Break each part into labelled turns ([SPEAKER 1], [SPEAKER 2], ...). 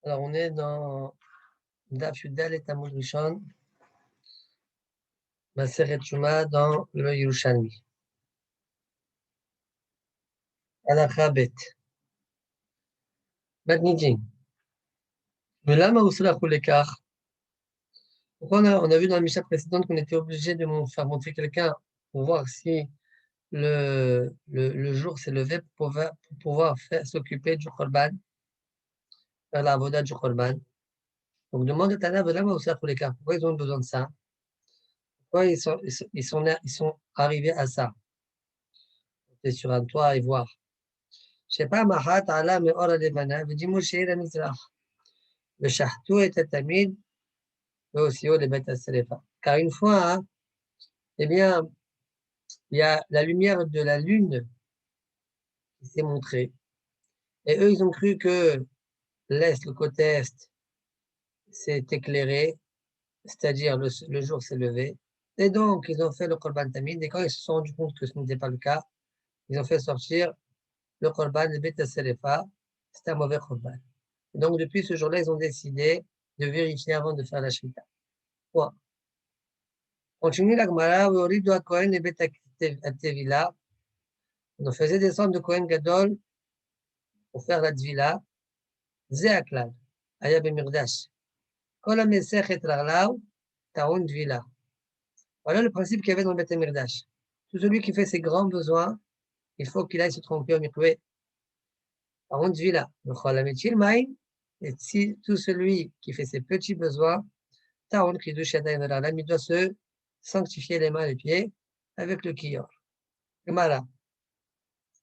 [SPEAKER 1] Alors, on est dans Daf Yudal et Tammuz Rishon, Maseret Shuma dans le Yerushalmi. Halakha Bet. Matnidin. Mais là, l'écart. Pourquoi on a vu dans la Mishnah précédente qu'on était obligé de faire montrer quelqu'un pour voir si le jour s'est levé pour pouvoir s'occuper du Korban, faire la avoda du Korban. Donc, demande à Tana, l'écart. Pourquoi ils ont besoin de ça? Pourquoi ils sont arrivés à ça? C'est sur un toit et voir. שפעם אחת עלה מאור הלבנה ודימו שעיר המזרח, ושחטו את התמיד והוציאו לבית השרפה. Car une fois, eh bien, il y a la lumière de la lune qui s'est montrée. Et eux, ils ont cru que l'est, le côté est, s'est éclairé, c'est-à-dire le jour s'est levé. Et donc, ils ont fait le Korban Tamid. Et quand ils se sont rendus compte que ce n'était pas le cas, ils ont fait sortir le Korban de Bet Serefa. C'était un mauvais Korban. Donc, depuis ce jour-là, ils ont décidé de vérifier avant de faire la Shmita. Point. Continue la Gemara, Orido à Kohen et Bet Tevila. On faisait descendre de Kohen Gadol pour faire la Tvila. Ze Aklal, Aya Bemirdash. Kol HaMesech et Rarlav, Taon Tvila. Voilà le principe qu'il y avait dans le Bet Mirdash. Tout celui qui fait ses grands besoins, il faut qu'il aille se tromper au mikvé. Taon Tvila. Kol HaMetil Maïn. Et si tout celui qui fait ses petits besoins, Taon Kidush Yadayim Rarlav, il doit se sanctifier les mains et les pieds avec le kiyor. Gemara.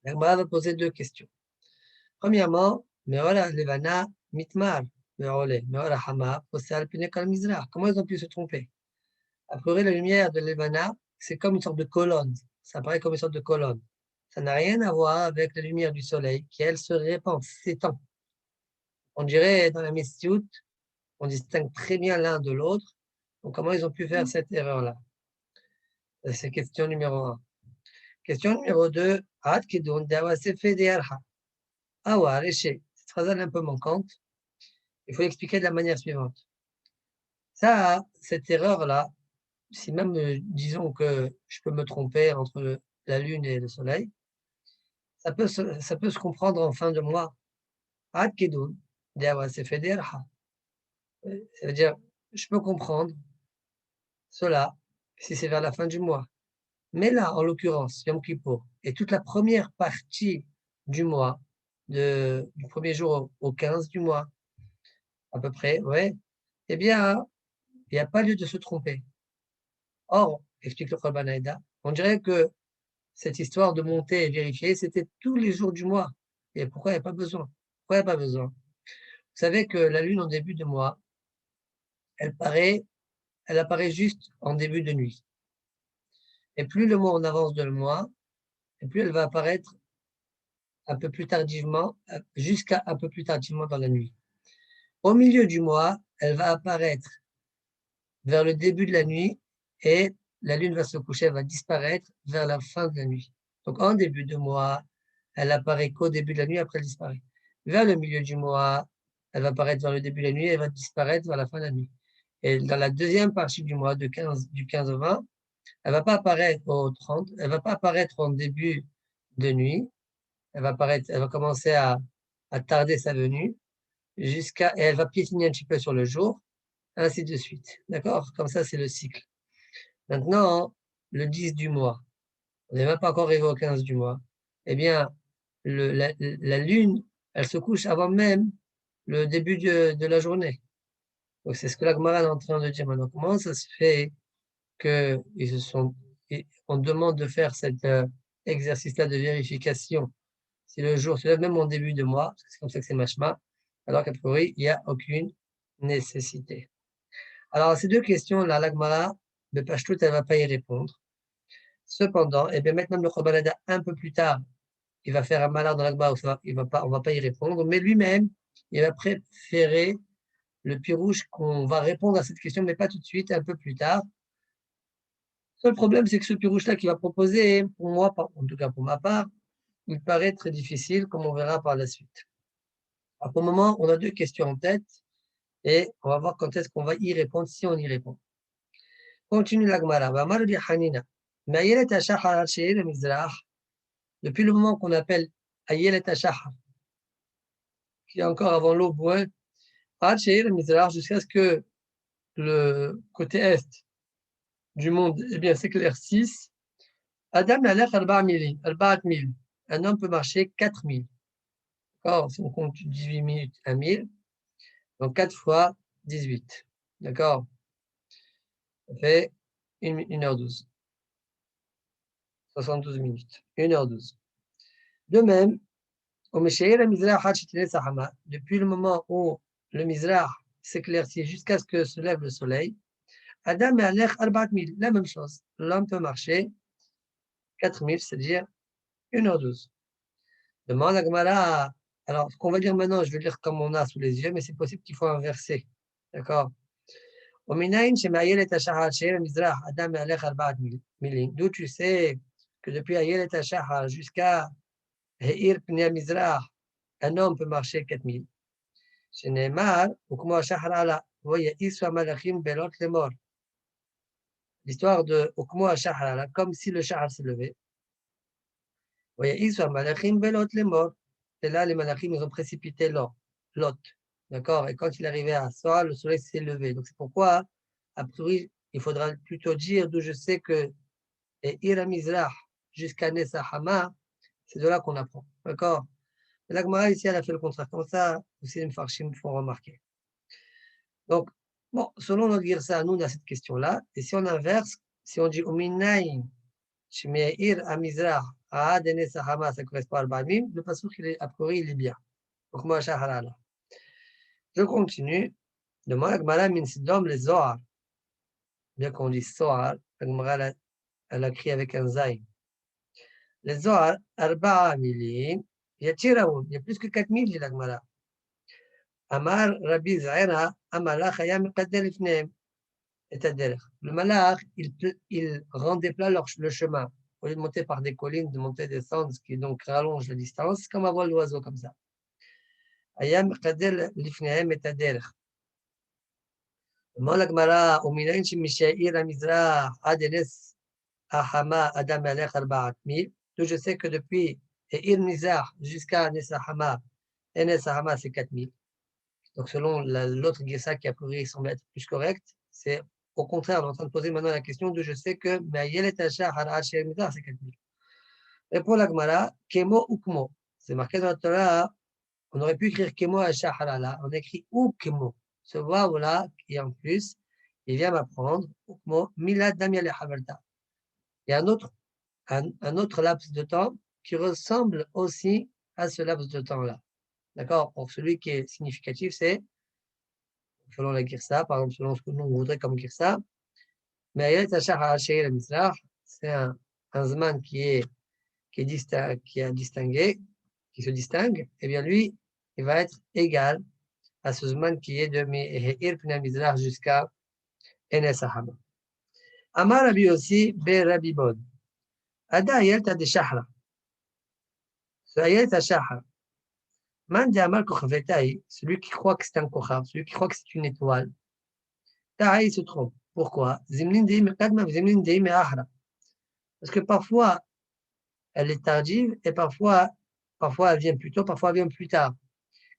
[SPEAKER 1] La Gemara va poser deux questions. Premièrement, Meora Levana Mitmar, Meora Hama, Posal Pinekal Mizrach. Comment ils ont pu se tromper? A priori, la lumière de Levana, c'est comme une sorte de colonne. Ça paraît comme une sorte de colonne. Ça n'a rien à voir avec la lumière du soleil qui, elle, se répand, s'étend. On dirait dans la Mestiout, on distingue très bien l'un de l'autre. Donc, comment ils ont pu faire cette erreur-là? C'est question numéro 1. Question numéro 2. Ad Kidun Dawa Sefe Dearha. Awa, Réché. Cette phrase est un peu manquante. Il faut l'expliquer de la manière suivante. Ça, cette erreur-là, si même, disons que je peux me tromper entre la Lune et le Soleil, ça peut se comprendre en fin de mois. Ad Kidun Dawa Sefe Dearha. Ça veut dire, je peux comprendre cela si c'est vers la fin du mois. Mais là, en l'occurrence, Yom Kippour, et toute la première partie du mois, du premier jour au 15 du mois, à peu près, ouais, eh bien, il n'y a pas lieu de se tromper. Or, explique le Chol Banaïda, on dirait que cette histoire de monter et vérifier, c'était tous les jours du mois. Et pourquoi il n'y a pas besoin? Pourquoi il n'y a pas besoin? Vous savez que la lune, en début de mois, elle apparaît juste en début de nuit. Et plus le mois on avance de le mois, et plus elle va apparaître un peu plus tardivement, jusqu'à un peu plus tardivement dans la nuit. Au milieu du mois, elle va apparaître vers le début de la nuit et la lune va se coucher, elle va disparaître vers la fin de la nuit. Donc en début de mois, elle apparaît qu'au début de la nuit, après elle disparaît. Vers le milieu du mois, elle va apparaître vers le début de la nuit et elle va disparaître vers la fin de la nuit. Et dans la deuxième partie du mois, du 15 au 20, elle ne va pas apparaître au 30, elle ne va pas apparaître en début de nuit, elle va commencer à tarder sa venue, et elle va piétiner un petit peu sur le jour, ainsi de suite. D'accord? Comme ça, c'est le cycle. Maintenant, le 10 du mois, on n'est même pas encore arrivé au 15 du mois, eh bien, la lune, elle se couche avant même le début de la journée. Donc, c'est ce que la Gemara est en train de dire maintenant. Comment ça se fait on demande de faire cet exercice-là de vérification si le jour se lève même en début de mois, parce que c'est comme ça que c'est machma, alors qu'a priori, il n'y a aucune nécessité. Alors, ces deux questions-là, la Gemara, de Pashtout, elle ne va pas y répondre. Cependant, eh bien, maintenant, le Chobalada, un peu plus tard, il va faire un malheur dans la Gemara, on ne va pas y répondre, mais lui-même, il va préférer le pirouche qu'on va répondre à cette question, mais pas tout de suite, un peu plus tard. Le seul problème, c'est que ce pirouche-là qu'il va proposer, pour moi, en tout cas pour ma part, il paraît très difficile, comme on verra par la suite. Alors, pour le moment, on a deux questions en tête et on va voir quand est-ce qu'on va y répondre, si on y répond. Continue la Gemara. Depuis le moment qu'on appelle Ayelet Hashachar, qui est encore avant l'aube, jusqu'à ce que le côté est du monde s'éclaircisse, Adam alech arba'at mil. Un homme peut marcher 4000. D'accord? Si on compte 18 minutes, 1000. Donc 4 fois 18. D'accord? Ça fait 1h12. 72 minutes. 1h12. De même, depuis le moment où le Mizrah s'éclaircit jusqu'à ce que se lève le soleil, Adam et Alech Arbaat Mil, la même chose. L'homme peut marcher 4000, c'est-à-dire 1h12. Demande à Gemara. Alors, ce qu'on va dire maintenant, je vais lire comme on a sous les yeux, mais c'est possible qu'il faut inverser. D'accord? D'où tu sais que depuis Ayelet Hashachar jusqu'à Heir Pnei Mizrah, un homme peut marcher 4000. Chez Neymar, ou comme Shahara, vous voyez, Iswa Malachim Belot Lemor. L'histoire de Okmo Shahara, comme si le Shahar se levait. Vous voyez, Iswa Malachim Belot Lemor. Et là, les Malachim, ils ont précipité Lot. D'accord? Et quand il arrivait à Soa, le soleil s'est levé. Donc c'est pourquoi, a priori, il faudra plutôt dire d'où je sais que Ira Mizrah jusqu'à Nessa Hama, c'est de là qu'on apprend. D'accord? La Gemara ici, elle a fait le contraire. Comme ça, aussi les Mfarshim font remarquer. Donc, bon, selon notre Girsa, nous, on a cette question-là. Et si on inverse, si on dit Ominaï, Shmeir Amizrah, Aad Nessa Hama, ça correspond à Al-Ba'mim, le passage, a priori, il est bien. Donc, moi, Shaharala. Je continue. Demande à Gemara min Sidom les Zohar. Bien qu'on dise Zohar, la Gemara, elle a écrit avec un Zaï. Les Zohar, Arba'a Milim, Yatiraoun, il y a plus que 4000, dit la Gemara. Amar Rabbi Zaira, Amalach Hayam Qadel Ifneem. C'est-à-dire, le malach, il rendait plat le chemin. Au lieu de monter par des collines, de monter, descendre, ce qui donc rallonge la distance, comme avoir l'oiseau comme ça. Hayam Qadel Ifneem et Tader. Malak Mara, Ominain Shimishair Amizra, Adenes Ahama, Adam Alech Arbaat Mil. Donc je sais que depuis Ir Nizar jusqu'à Nesahama, et Nesahama c'est 4000. Donc selon l'autre Gessa qui a priori semble être plus correct, c'est au contraire, on est en train de poser maintenant la question d'où je sais que Maïelet Asha Hara Shel Mizar c'est 4000. Répond la Gemara, Kemo Ukmo. C'est marqué dans la Torah, on aurait pu écrire Kemo Asha Harala, on écrit Ukmo. Ce waouh là, qui en plus, il vient m'apprendre Ukmo Milad Damiel Haverta. Il y a un autre laps de temps qui ressemble aussi à ce laps de temps-là. D'accord? Pour celui qui est significatif, c'est, selon la Girsa, par exemple, selon ce que nous on voudrait comme Girsa, mais Ayel Tachar HaSheir le Mizrah, c'est un Zman qui a distingué, qui se distingue, et bien lui, il va être égal à ce Zman qui est de Me'ir Pnei Mizrah jusqu'à Enes Ahama. Amar Rabbi aussi, Be Rabbi Bod. Ada Ayel Tadeshahra. Ce Ayel Tachar. Man Diamal Kochavetai, celui qui croit que c'est un Kochav, celui qui croit que c'est une étoile, Taï se trompe. Pourquoi? Parce que parfois, elle est tardive et parfois elle vient plus tôt, parfois elle vient plus tard.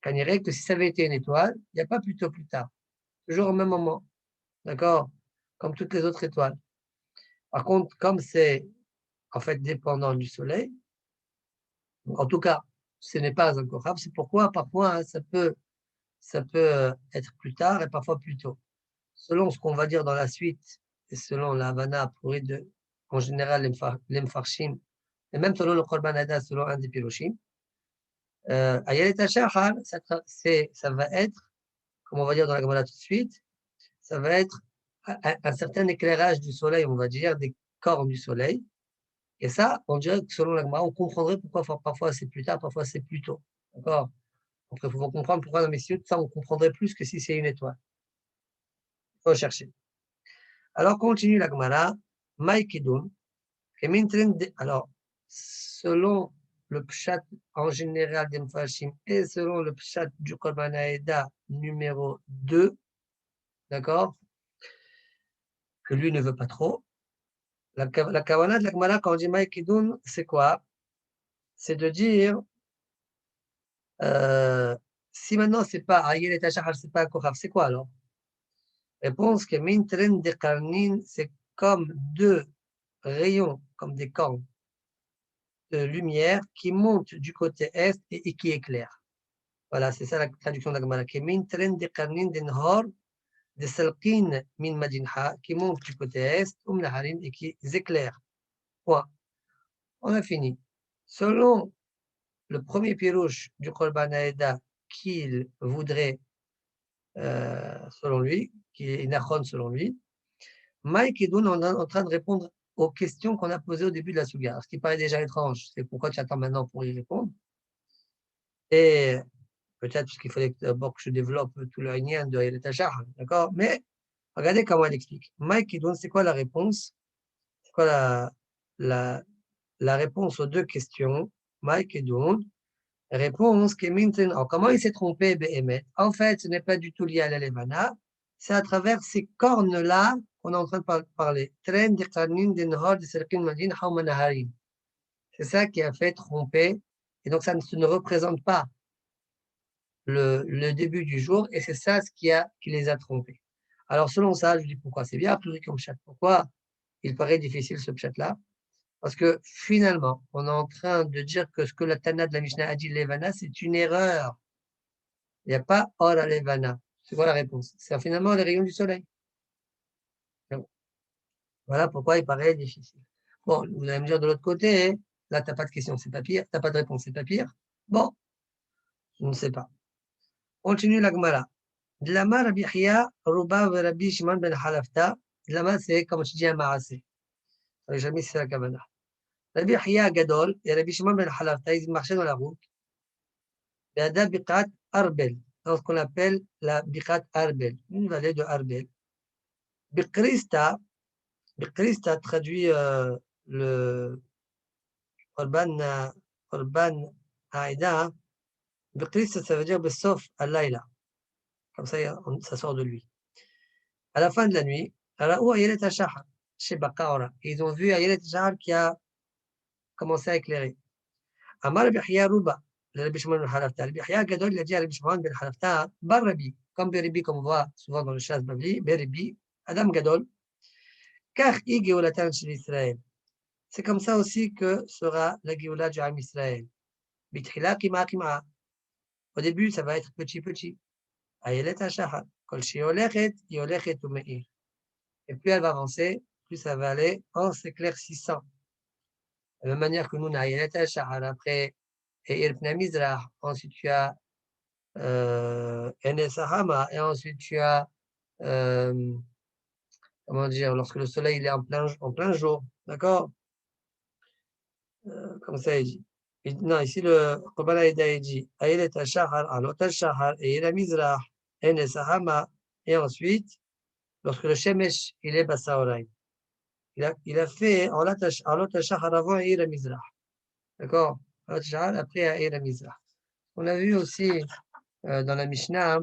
[SPEAKER 1] Quand il est que si ça avait été une étoile, il n'y a pas plus tôt, plus tard. Toujours au même moment. D'accord? Comme toutes les autres étoiles. Par contre, comme c'est en fait dépendant du soleil, en tout cas, ce n'est pas un Kochav, c'est pourquoi parfois ça peut être plus tard et parfois plus tôt. Selon ce qu'on va dire dans la suite, et selon la Havana en général, les Mfarshim, et même selon le Korban Hada, selon un des Piroshim, Ayelet HaShachar, ça va être, comme on va dire dans la Gemara tout de suite, ça va être un certain éclairage du soleil, on va dire, des cornes du soleil. Et ça, on dirait que selon la Gemara, on comprendrait pourquoi parfois c'est plus tard, parfois c'est plus tôt. D'accord? Après, il faut comprendre pourquoi dans mes cieux, ça, on comprendrait plus que si c'est une étoile. Il faut chercher. Alors, continue la Gemara. Maïkidoun. Alors, selon le pshat en général des Mfashim et selon le pshat du Korban Haïda numéro 2, d'accord, que lui ne veut pas trop. La kavanah de la Gemara, quand on dit Maï Kidoun, c'est quoi? C'est de dire, si maintenant c'est pas Ayel et Tachar, c'est pas Kochav, c'est quoi alors? Réponse que Min Tren de Karnin, c'est comme deux rayons, comme des cornes de lumière qui montent du côté est et qui éclairent. Voilà, c'est ça la traduction de la Gemara. Que Min Tren de Karnin den Hor, de Salkin Min Madinha, qui montent du côté est, Naharin, et qui éclairent. Point. On a fini. Selon le premier pirouche du Korban Haïda qu'il voudrait, selon lui, qui est Nachon selon lui, Mike et Doun, on est en train de répondre aux questions qu'on a posées au début de la Souga. Ce qui paraît déjà étrange, c'est pourquoi tu attends maintenant pour y répondre. Et peut-être parce qu'il fallait d'abord que je développe tout le lien de Hayel Tachar, d'accord? Mais regardez comment elle explique. Mike et Doun, c'est quoi la réponse? C'est quoi la réponse aux deux questions? Mike et Doun. Réponse que maintenant, alors comment il s'est trompé, Béhémet? En fait, ce n'est pas du tout lié à l'Elevana, c'est à travers ces cornes-là qu'on est en train de parler. C'est ça qui a fait tromper, et donc ça ne représente pas le début du jour, et c'est ça ce qui les a trompés. Alors selon ça, je dis pourquoi c'est bien appris comme chat. Pourquoi il paraît difficile ce chat-là? Parce que finalement, on est en train de dire que ce que la Tana de la Mishnah a dit, l'Elevana, c'est une erreur. Il n'y a pas Or Alevana. C'est quoi la réponse? C'est finalement les rayons du soleil. Voilà pourquoi il paraît difficile. Bon, vous allez me dire de l'autre côté, là, tu n'as pas de question, c'est pas pire. Tu n'as pas de réponse, c'est pas pire. Bon, je ne sais pas. Continue la Gemara. Dlama Rabbi Chia, Ruba Rabbi Shimon ben Halafta. Dlama, c'est comme je dis un maasé. Jamais c'est la Kavana. Rabbi Chia Gadol et Rabbi Shimon ben Halafta, ils marchaient dans la route. Be'ada Biqat Arbel, dans ce qu'on appelle la Biqat Arbel, une vallée de Arbel. Bikrista, Bikrista traduit le Orban Aïda. Bikrista, ça veut dire Bessof Al-Laïla. Comme ça sort de lui. À la fin de la nuit, Ra'ou Ayelet Hashahar, chez Bakaora. Ils ont vu Ayelet Hashahar qui a commencé à éclairer. Amar Bihya Ruba, le Rabbi Shimon ben Halafta. Le Bihya Gadol, il a dit à Rabbi Shimon ben Halafta, Bar Rabbi, comme Beribi, comme on voit souvent dans le chasse Babli, Beribi, Adam Gadol, car I Geolatan chez Israël. C'est comme ça aussi que sera la Géoula du Ham Israël. Bitchila Kima Kima. Au début, ça va être petit, petit. Ayelet Hashahar. Kol Sheolechet, Yolechet ou Meir. Et plus elle va avancer, plus ça va aller en s'éclaircissant. De la même manière que nous, on a Ayelet Hashahar. Après, Eir Pnei Mizrach. Ensuite, tu as Enes Hama. Et ensuite, tu as, comment dire, lorsque le soleil il est en plein jour. D'accord? Comme ça, il dit. Non, ici, le Korban Haïda, il dit Ayelet Hashahar, Alot Hashahar, Eir Mizrach, Enes Hama. Et ensuite, lorsque le Shemesh, il est Bassaoraï. Il a fait Alot Hashahar avant Eir Mizrach. D'accord? Alot Hashahar après Eir Mizrach. On a vu aussi dans la Mishnah,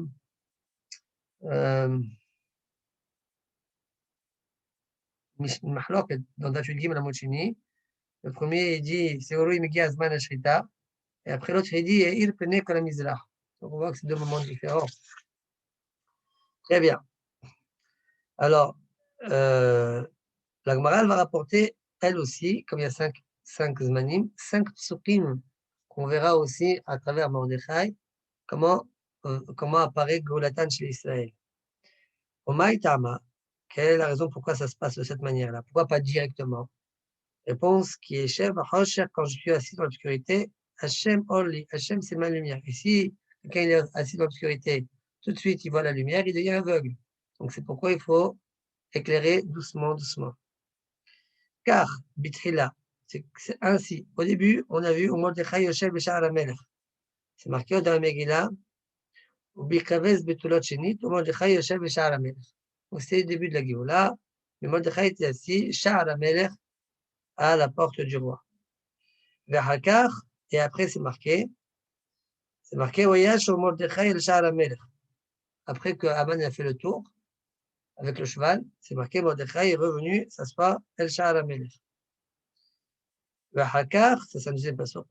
[SPEAKER 1] Mahlok, dans Daf Gimel Amud Sheni. Le premier, il dit Seoru Megi Azman Ashrita. Et après l'autre, il dit Ir Pene Kol Mizrach. Donc on voit que c'est deux moments différents. Très bien. Alors, la Gemara, elle va rapporter, elle aussi, comme il y a cinq zmanim, 5 psukim qu'on verra aussi à travers Mordechai, comment apparaît Goulatan chez Israël. Au Maïtama, quelle est la raison pourquoi ça se passe de cette manière-là? Pourquoi pas directement? Réponse qui est Shem, quand je suis assis dans l'obscurité, Hachem Orli, Hachem c'est ma lumière. Et si quelqu'un est assis dans l'obscurité, tout de suite il voit la lumière, il devient aveugle. Donc c'est pourquoi il faut éclairer doucement, doucement. Car, Bitrila, c'est ainsi. Au début, on a vu au Mordechai Yoshev Beshar Amelech. C'est marqué dans la Megillah, au Bikavez Betulot Shenit, au Mordechai Yoshev Beshar Amelech. Donc c'est le début de la Géoula. Mais Mordechai était assis, Sha'ar Amelech, à la porte du roi. Vers Hakar, et après c'est marqué, Voyage au Mordechai el Sha'ar HaMelech. Après que Haman a fait le tour avec le cheval, c'est marqué Mordechai est revenu s'asseoir el Sha'ar HaMelech. Vahakar, ça ne disait pas ça.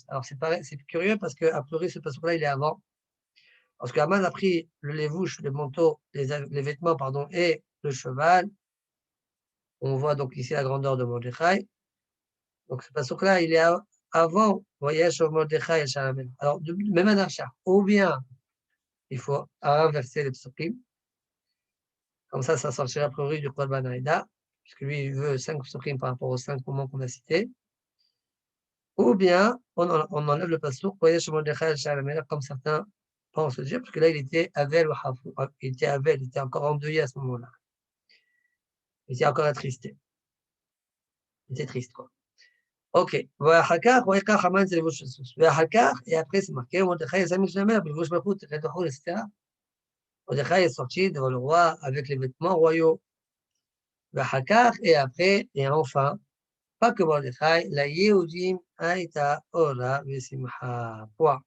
[SPEAKER 1] Alors c'est curieux parce qu'a priori ce passage-là il est avant. Parce que Haman a pris le levouche, le manteau, les vêtements, pardon, et le cheval. On voit donc ici la grandeur de Mordechai. Donc ce passage-là, il est avant Voyage au Mordechai et Shalamel. Alors, même un achat, ou bien il faut inverser les psukim. Comme ça sortira a priori du Korban Haïda, puisque lui, il veut 5 psukim par rapport aux 5 moments qu'on a cités. Ou bien, on enlève le passage Voyage au Mordechai et Shalamel, comme certains pensent le dire, parce que là, il était Avel ou Hafou. Il était Avel, il était encore endeuillé à ce moment-là. Il était encore attristé. Il était triste, quoi. Ok. Et après, c'est marqué, Mordechai est sorti devant le roi avec les vêtements royaux. Et après, et enfin, pas que Mordechai, la Yehudim Aïta Ora Vesimha. Point.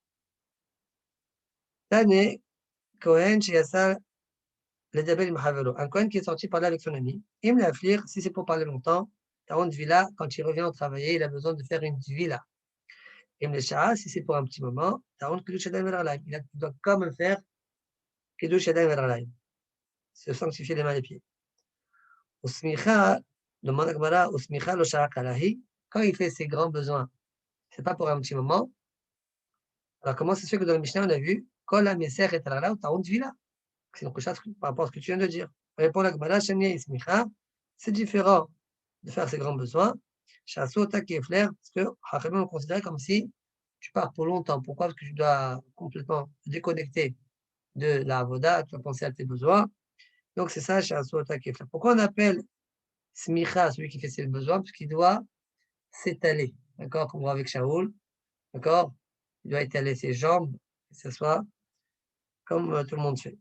[SPEAKER 1] Tane, Kohen Shiasar, le Debel Mahavelo. Un Kohen qui est sorti parler avec son ami. Il me l'afflir, si c'est pour parler longtemps, Taron Villa, quand il revient au travail, il a besoin de faire une villa. Et le Shah, si c'est pour un petit moment, il doit quand même faire Kiddush Yadayim Veralaim. Se sanctifier les mains et les pieds. Usmicha, demande à Gemara, Usmicha lo Shah Kalahi, quand il fait ses grands besoins, c'est pas pour un petit moment. Alors comment ça se fait que dans le Mishnah, on a vu Kol HaMeser et Alala ou Taron Vila? C'est une chose par rapport à ce que tu viens de dire. Répond la Gemara, Shemia Ismicha, c'est différent de faire ses grands besoins. Chasso, Taki et Flair, parce que Hachamim on considère comme si tu pars pour longtemps. Pourquoi? Parce que tu dois complètement te déconnecter de la avoda, tu vas penser à tes besoins. Donc c'est ça, Chasso, Taki et Flair. Pourquoi on appelle Smicha celui qui fait ses besoins? Parce qu'il doit s'étaler. D'accord? Comme on voit avec Shaoul. D'accord? Il doit étaler ses jambes, que ce soit comme tout le monde fait.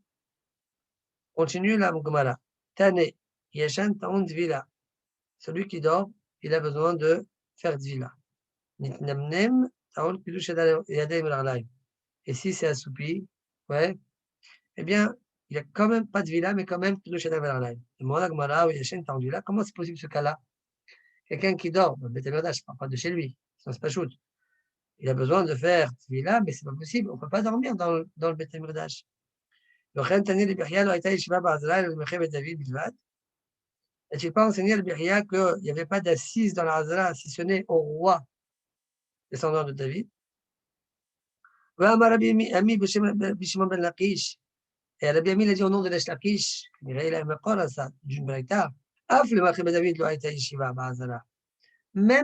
[SPEAKER 1] Continue la Gemara. Tane, Yeshan Taoun Dvila. Celui qui dort, il a besoin de faire Dvila. Nitnemnem Taoun Kiddush Yadayim Larlaim. Et si c'est assoupi, ouais, eh bien, il n'y a quand même pas de Dvila, mais quand même Kiddush Yadayim Larlaim. Demande la Gemara ou Yeshan Taoun Dvila. Comment c'est possible ce cas-là? Quelqu'un qui dort, je ne parle pas de chez lui, ça se passe shoot. Il a besoin de faire Tvila, mais ce n'est pas possible. On ne peut pas dormir dans le Beth Mirdash. Est-il pas enseigné le Biria qu'il n'y avait pas d'assise dans la Hazara, si ce n'est au roi descendant de David? Et Rabbi Ami l'a dit au nom de Lesh Lakish, il a un maqar à ça, d'une braïta. Même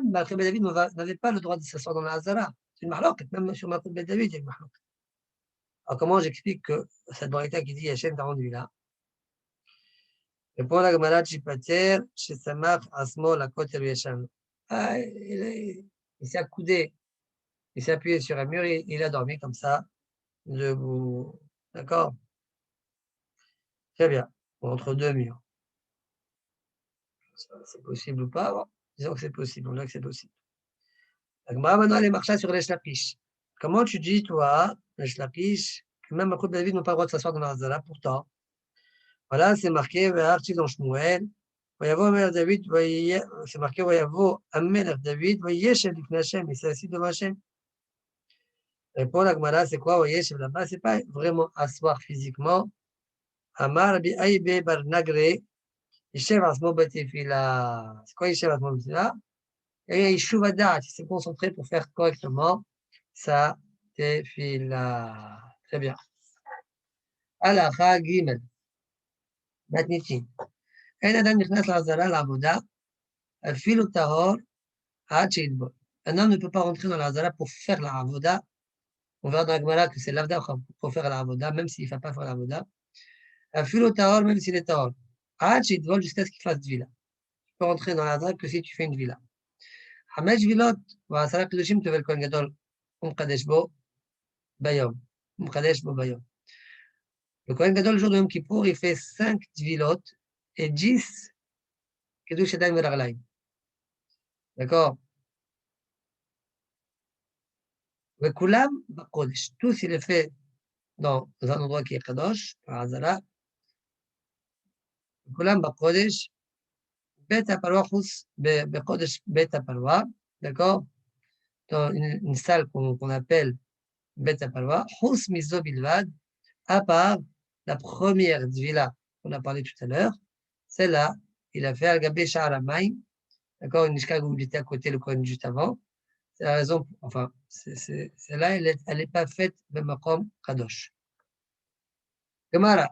[SPEAKER 1] Malchim Ben David n'avait pas le droit de s'asseoir dans la Hazara. C'est une mahlouk, même sur Malchim Ben David, il y a une mahlouk. Alors, comment j'explique que cette braïta qui dit Hachem t'a rendu là? Répond la Gemara Chipater, chez Samach, Asmo, la côte et Yeshan. Il s'est accoudé, il s'est appuyé sur un mur et il a dormi comme ça, debout. D'accord? Très bien. Entre deux murs. C'est possible ou pas? Bon, disons que c'est possible. On dirait que c'est possible. La Gemara maintenant, elle est marchée sur les Shlakish. Comment tu dis, toi, les Shlakish, que même à côté de David n'ont pas le droit de s'asseoir dans la Hazara? Pourtant, voilà, c'est marqué, dans Shmuel. David, c'est marqué, David, il s'est assis devant Hachem. Répond la Gemara, c'est quoi, là-bas, c'est pas vraiment asseoir physiquement. Amar Rabbi Aïbe bar Nagre, Yishev Asmo Batefila. C'est quoi Yishev Asmo Batefila? Et Yishuv Adat, il s'est concentré pour faire correctement sa tefila. Très bien. Alacha Gimel. Matnitin. אין אדם נכנס לעזרה לעבודה, אפילו טהור, עד שיטבול. Un homme ne peut pas rentrer dans la Hazara pour faire la avoda. On verra dans la Gemara que c'est l'avda pour faire la avoda, même s'il ne fait pas faire la avoda. Afilo tahor, même s'il est tahor. Ad shitvol, jusqu'à ce qu'il fasse dvila. Tu peux rentrer dans la Hazara que si tu fais une dvila. Hamesh vilot, wa asara kedushim tevel kohen gadol, umkadesh bo bayom. Umkadesh bo bayom. Le kohen gadol, le jour de Yom Kippour, il fait 5 dvilot et 10 kedush yadayim veraglaim. D'accord? Vekulam Bakodesh. Tous, il est fait dans un endroit qui est Kadosh, par Hazara. Vekulam Bakodesh, Bet Aparwa Chus, Bekodesh Bet Aparwa, d'accord? Dans une salle qu'on appelle Bet Aparwa, Chus Mizo Bilvad, à part la première Zvila qu'on a parlé tout à l'heure, celle-là, il a fait Al-Gabé Sha'aramayim, d'accord? Une Ishka où il était à côté le Kohen juste avant. C'est la raison, enfin, celle-là, elle n'est pas faite de Makom Kadosh. Gemara.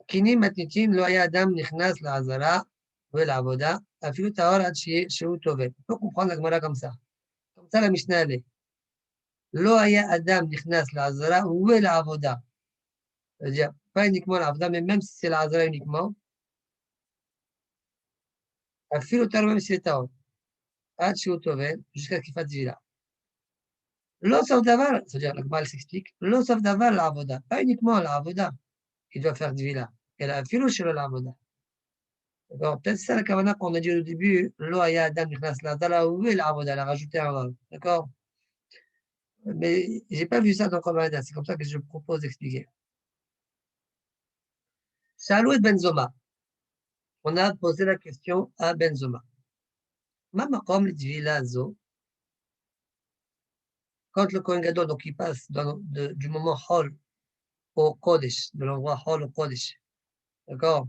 [SPEAKER 1] Kini matnitin lo haya adam nichnas la'azara ve'la'avoda, afilu tahor ad shehu tovet. Il faut comprendre la Gemara comme ça. Comme ça, la Mishnah, elle est. Lo haya adam nichnas la'azara ve'la'avoda. C'est-à-dire, pas uniquement l'avoda, mais même si c'est l'azara uniquement, afilu tahor, même si c'est tahor, ad shehu tovet, jusqu'à ce qu'il fasse vila. Lo sauf davar, c'est-à-dire, la Gemara s'explique, lo sauf davar la'avoda, pas uniquement l'avoda, il doit faire vila. Et la afilu shelo la'avoda. D'accord, peut-être c'est la kavana qu'on a dit au début, lo haya adam nichnas la'azara ve'la'avoda, elle a rajouté un vav. D'accord? Mais j'ai pas vu ça dans Kobanada, c'est comme ça que je propose d'expliquer. Shalouet Benzoma. On a posé la question à Benzoma. Ma makom l'tvila zo. Quand le Kohen Gadol, donc il passe du moment Hol au Kodesh, de l'endroit Hol au Kodesh, d'accord?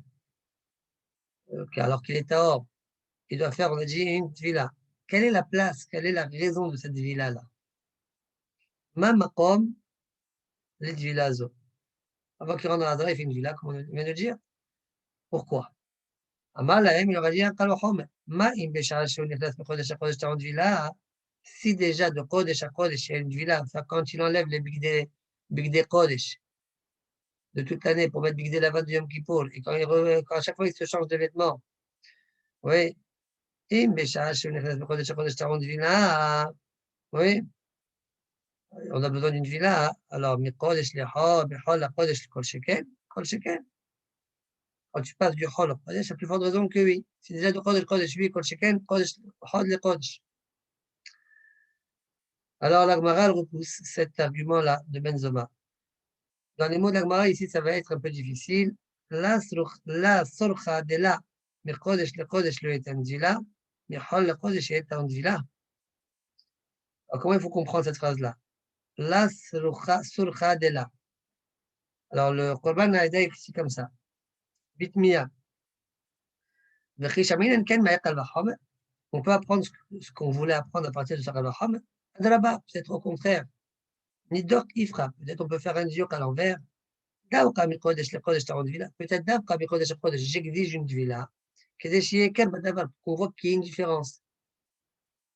[SPEAKER 1] Alors qu'il est Tahor, il doit faire, on a dit, une tvila. Quelle est la place, quelle est la raison de cette tvila-là? Ma makom l'tvila zo. Avant qu'il rentre dans la Hazara, il fait une tvila, comme on vient de dire. Pourquoi? אמר להם, il leur a dit un קל מה אם בשעה שהוא נכנס מחודש החודש טעון טבילה, si déjà de Kodesh à Kodesh, il y a une tvila, enfin, quand il enlève les bigdei Kodesh de toute l'année pour mettre bigdei Lavan de Yom Kippour, et quand à chaque fois il se change de vêtements, oui, אם בשעה שהוא נכנס מחודש החודש טעון טבילה, oui, on a besoin d'une tvila, alors מקודש לחול, מחול לחודש כל שכן, quand tu passes du Hol au Kodesh, il y a plus forte raison que oui. C'est déjà du Kodesh, Kodesh, oui, Kol Sheken, Kodesh, Hol le Kodesh. Alors la Gemara repousse cet argument-là de Benzoma. Dans les mots de la Gemara, ici, ça va être un peu difficile. La sorcha de la, mi Kodesh le Kodesh le etan dvila, mi Hol le Kodesh etan dvila. Alors comment il faut comprendre cette phrase-là? La sorcha de la. Alors le Korban a été écrit comme ça. Bitmiya. On peut apprendre ce qu'on voulait apprendre à partir de Sarah Baham. Là-bas, peut-être au contraire. Nidok Ifra, peut-être on peut faire un diok à l'envers. Peut-être Davka Mikodesh Kodesh, j'exige une villa. Qu'on voit qu'il y a une différence.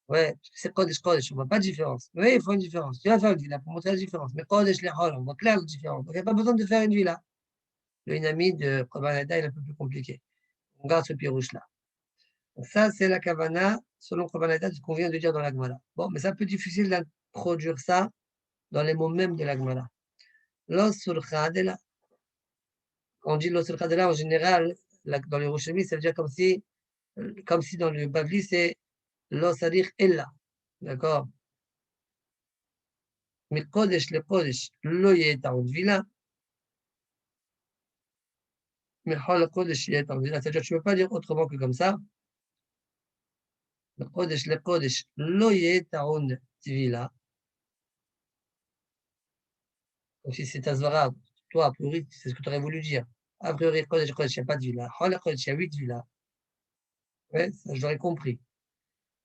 [SPEAKER 1] Ouais, c'est Kodesh Kodesh, on voit pas de différence. Oui, il faut une différence. Tu vas faire une villa pour montrer la différence. Mais Kodesh les Hol, on voit clair la différence. Donc il n'y a pas besoin de faire une villa. Le Inami de Kobanada est un peu plus compliqué. On garde ce pirouche-là. Ça, c'est la Kavana, selon Kobanada, ce qu'on vient de dire dans la Gemara. Bon, mais c'est un peu difficile d'introduire ça dans les mots mêmes de la Gemara. L'osur khadela, quand on dit l'osur khadela, en général, dans les Roshemi, ça veut dire comme si dans le Bavli, c'est l'osarir ella. D'accord? Mais Kodesh, le Kodesh, lo yeta en vila, mais hol Kodesh yeta en vila. C'est-à-dire, tu ne peux pas dire autrement que comme ça. Le Kodesh, lo yeta en vila. Comme si c'est Azvara. Toi, a priori, c'est ce que tu aurais voulu dire. A priori, Kodesh, Kodesh, il n'y a pas de villa. Hol Kodesh, il y a 8 villas. Ouais, ça, je l'aurais compris.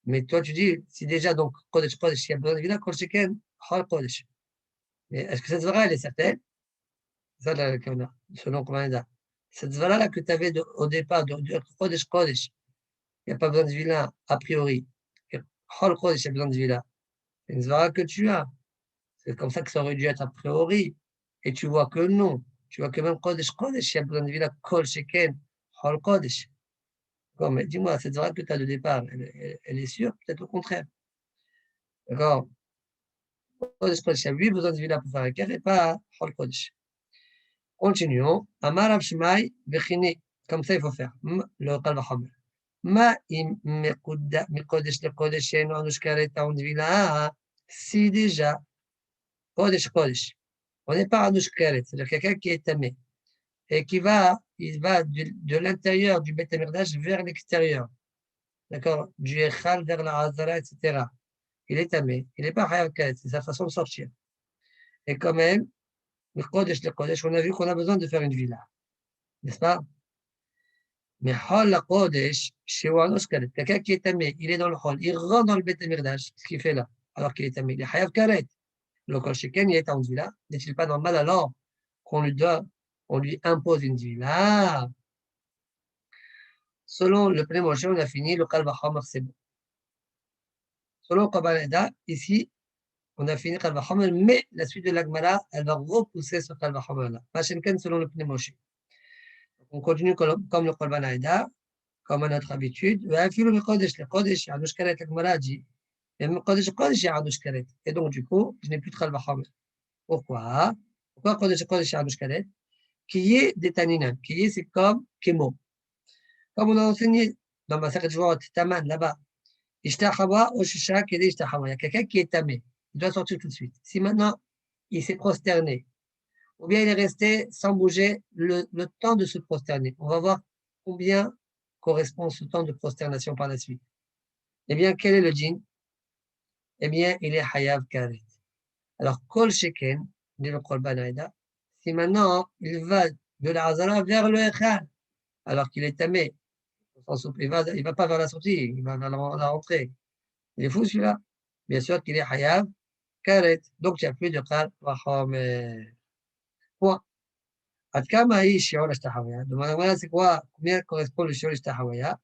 [SPEAKER 1] Mais toi, tu dis, si déjà, donc, Kodesh, Kodesh, il y a besoin de villa, Kol Sheken, Hol Kodesh. Mais est-ce que cette Zvara, elle est certaine? C'est ça, la Kavana, selon Komaneda. Cette Zvara-là que tu avais au départ, de Kodesh, Kodesh, il n'y a pas besoin de villa, a priori. Et Hol Kodesh, il y a besoin de villa. C'est une Zvara que tu as. C'est comme ça que ça aurait dû être a priori. Et tu vois que non. Tu vois que même Kodesh, Kodesh, il y a besoin de villa, Kol Sheken, Hol Kodesh. D'accord, mais dis-moi, cette Zvara que tu as de départ, elle est sûre? Peut-être au contraire. D'accord? Kodesh, Kodesh, il y a 8 besoins de villa pour faire un cœur et pas Hol Kodesh. Continuons. Amar Abshmai Vechini. Comme ça, il faut faire. Le Kalvachomer. Ma im Mikodesh le Kodesh, Yeno Anushkare Taon Villa. Si déjà, Kodesh, Kodesh. On n'est pas Hanouch Keret, c'est-à-dire quelqu'un qui est tamé et il va de l'intérieur du Beth Amikdash vers l'extérieur. D'accord? Du Echal vers la Hazara, etc. Il est tamé. Il n'est pas Hayav Keret, c'est sa façon de sortir. Et quand même, le Kodesh, on a vu qu'on a besoin de faire une villa. N'est-ce pas? Mais Hol la Kodesh, chez Hanouch Keret, quelqu'un qui est tamé, il est dans le Hol, il rentre dans le Beth Amikdash, ce qu'il fait là, alors qu'il est tamé. Il est Hayav Keret. Le Kol Sheken, il est en villa. N'est-il pas normal alors qu'on lui impose une villa? Selon le Pnei Moshe, on a fini le Kal Vachomer, c'est bon. Selon Kabbalah, ici, on a fini Kal Vachomer, mais la suite de l'Agmara, elle va repousser ce Kal Vachomer là. Machenken selon le Pnei Moshe. On continue comme le Kabbalah, comme à notre habitude. Le Kodesh, Yanush Karet, l'Agmara dit. Même Kodesh, Yanush Karet. Et donc, du coup, je n'ai plus de Kal Vachomer. Pourquoi? Pourquoi Kodesh, Yanush Karet? Qui est des Taninan. Qui est, c'est comme Kemo. Comme on a enseigné dans ma Masachet Jvorot, Taman, là-bas, Ishtahawa, Oshisha, Kede Ishtahawa. Il y a quelqu'un qui est tamé. Il doit sortir tout de suite. Si maintenant, il s'est prosterné, ou bien il est resté sans bouger le temps de se prosterner, on va voir combien correspond ce temps de prosternation par la suite. Eh bien, quel est le djinn? Eh bien, il est Hayav Karet. Alors, Kol Sheken, dit le Korban Aïda, si maintenant il va de la Hazara vers le Echad, alors qu'il est tamé, il va pas vers la sortie, il va vers la rentrée. Il est fou celui-là. Bien sûr qu'il est Hayav Karet. Donc, il n'y a plus de Kal Vachomer. Point. Adkama hi shiur l'ishtahawaya. Donc, voilà, c'est quoi? Combien correspond le shiur l'ishtahawaya?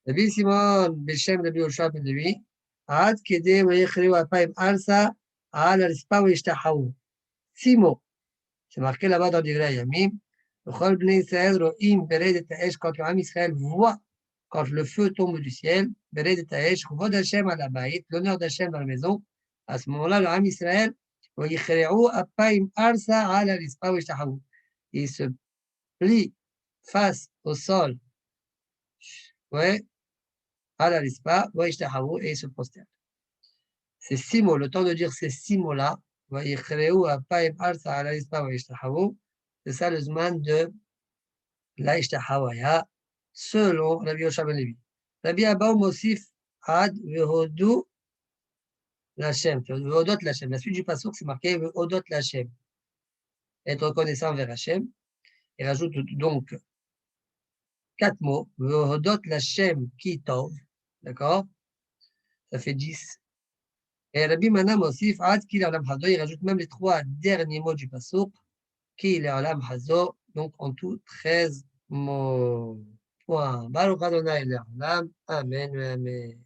[SPEAKER 1] Rabbi Simon, Beshem, Rabbi Yoshua, ben Levi, Ad kede wa yichriu apayim alsa, al arispa wa yishtahawu. 6 mots. C'est marqué là-bas dans Divrei Yamim. Quand le Ham Israël voit, quand le feu tombe du ciel, l'honneur d'Hachem dans la maison, à ce moment-là, le Ham Israël, il se plie face au sol, ouais, à la rispa, et il se prosterne. Ces 6 mots, le temps de dire ces 6 mots-là, c'est ça le zman de l'Aïshtahawaya, selon Rabbi Yoshua ben Levi. Rabbi Abba Mosif Ad Vehodu Lachem. Vehodot Lachem. La suite du passouk, c'est marqué Vehodot Lachem. Être reconnaissant vers Hachem. Il rajoute donc 4 mots. Vehodot Lachem Ki Tov. D'accord? Ça fait 10. Et Rabbi Mana Mosif Ad Ki Le'olam Hazo. Il rajoute même les 3 derniers mots du passouk. Ki Le'olam Hazo. Donc en tout, 13 mots. Point. Baruch Adonai Le'olam. Amen. Amen.